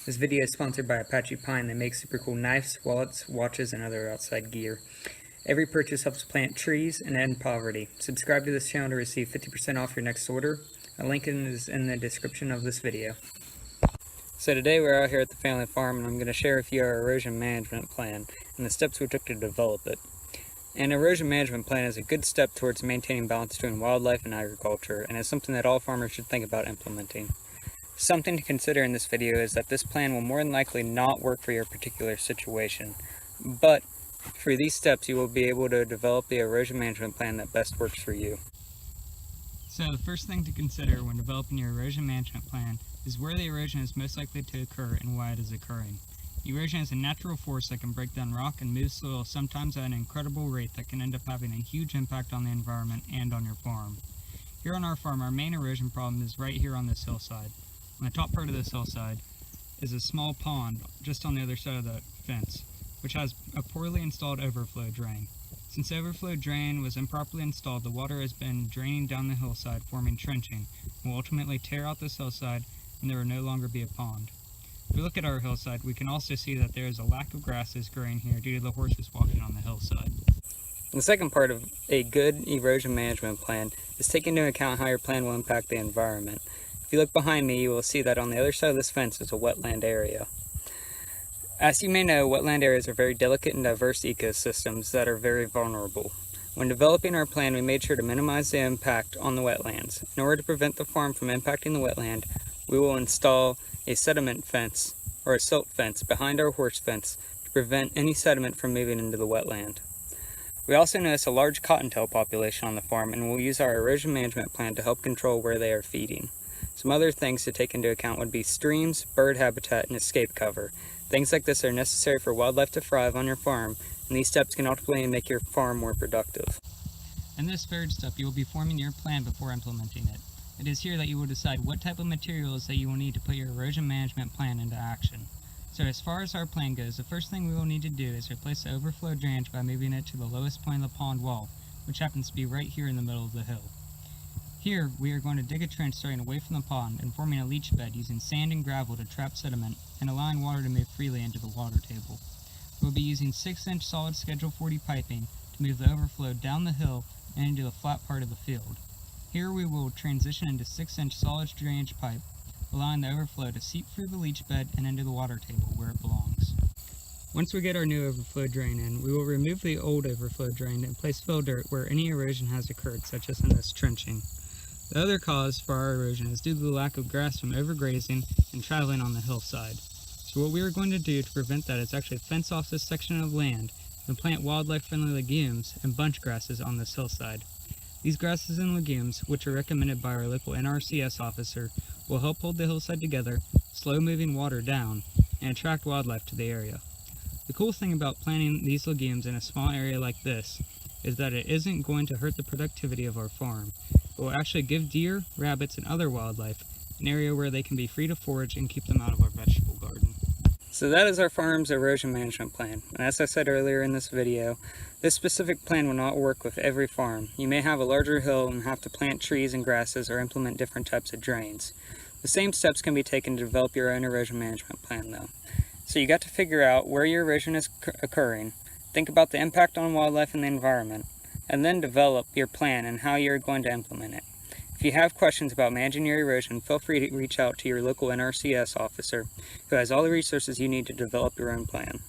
This video is sponsored by Apache Pine that makes super cool knives, wallets, watches, and other outside gear. Every purchase helps plant trees and end poverty. Subscribe to this channel to receive 50% off your next order. A link is in the description of this video. So today we're out here at the family farm and I'm going to share with you our erosion management plan and the steps we took to develop it. An erosion management plan is a good step towards maintaining balance between wildlife and agriculture, and is something that all farmers should think about implementing. Something to consider in this video is that this plan will more than likely not work for your particular situation, but through these steps you will be able to develop the erosion management plan that best works for you. So the first thing to consider when developing your erosion management plan is where the erosion is most likely to occur and why it is occurring. Erosion is a natural force that can break down rock and move soil sometimes at an incredible rate that can end up having a huge impact on the environment and on your farm. Here on our farm, our main erosion problem is right here on this hillside. On the top part of this hillside is a small pond just on the other side of the fence, which has a poorly installed overflow drain. Since the overflow drain was improperly installed, the water has been draining down the hillside, forming trenching, and will ultimately tear out this hillside and there will no longer be a pond. If we look at our hillside, we can also see that there is a lack of grasses growing here due to the horses walking on the hillside. The second part of a good erosion management plan is taking into account how your plan will impact the environment. If you look behind me, you will see that on the other side of this fence is a wetland area. As you may know, wetland areas are very delicate and diverse ecosystems that are very vulnerable. When developing our plan, we made sure to minimize the impact on the wetlands. In order to prevent the farm from impacting the wetland, we will install a sediment fence or a silt fence behind our horse fence to prevent any sediment from moving into the wetland. We also notice a large cottontail population on the farm, and we'll use our erosion management plan to help control where they are feeding. Some other things to take into account would be streams, bird habitat, and escape cover. Things like this are necessary for wildlife to thrive on your farm, and these steps can ultimately make your farm more productive. In this third step, you will be forming your plan before implementing it. It is here that you will decide what type of materials that you will need to put your erosion management plan into action. So as far as our plan goes, the first thing we will need to do is replace the overflow drainage by moving it to the lowest point of the pond wall, which happens to be right here in the middle of the hill. Here, we are going to dig a trench starting away from the pond and forming a leach bed using sand and gravel to trap sediment and allowing water to move freely into the water table. We will be using 6-inch solid Schedule 40 piping to move the overflow down the hill and into the flat part of the field. Here we will transition into 6-inch solid drainage pipe, allowing the overflow to seep through the leach bed and into the water table where it belongs. Once we get our new overflow drain in, we will remove the old overflow drain and place fill dirt where any erosion has occurred, such as in this trenching. The other cause for our erosion is due to the lack of grass from overgrazing and traveling on the hillside. So what we are going to do to prevent that is actually fence off this section of land and plant wildlife-friendly legumes and bunch grasses on this hillside. These grasses and legumes, which are recommended by our local NRCS officer, will help hold the hillside together, slow moving water down, and attract wildlife to the area. The cool thing about planting these legumes in a small area like this is that it isn't going to hurt the productivity of our farm. It will actually give deer, rabbits, and other wildlife an area where they can be free to forage and keep them out of our vegetable garden. So that is our farm's erosion management plan. And as I said earlier in this video, this specific plan will not work with every farm. You may have a larger hill and have to plant trees and grasses or implement different types of drains. The same steps can be taken to develop your own erosion management plan though. So you got to figure out where your erosion is occurring, think about the impact on wildlife and the environment, and then develop your plan and how you're going to implement it. If you have questions about managing your erosion, feel free to reach out to your local NRCS officer who has all the resources you need to develop your own plan.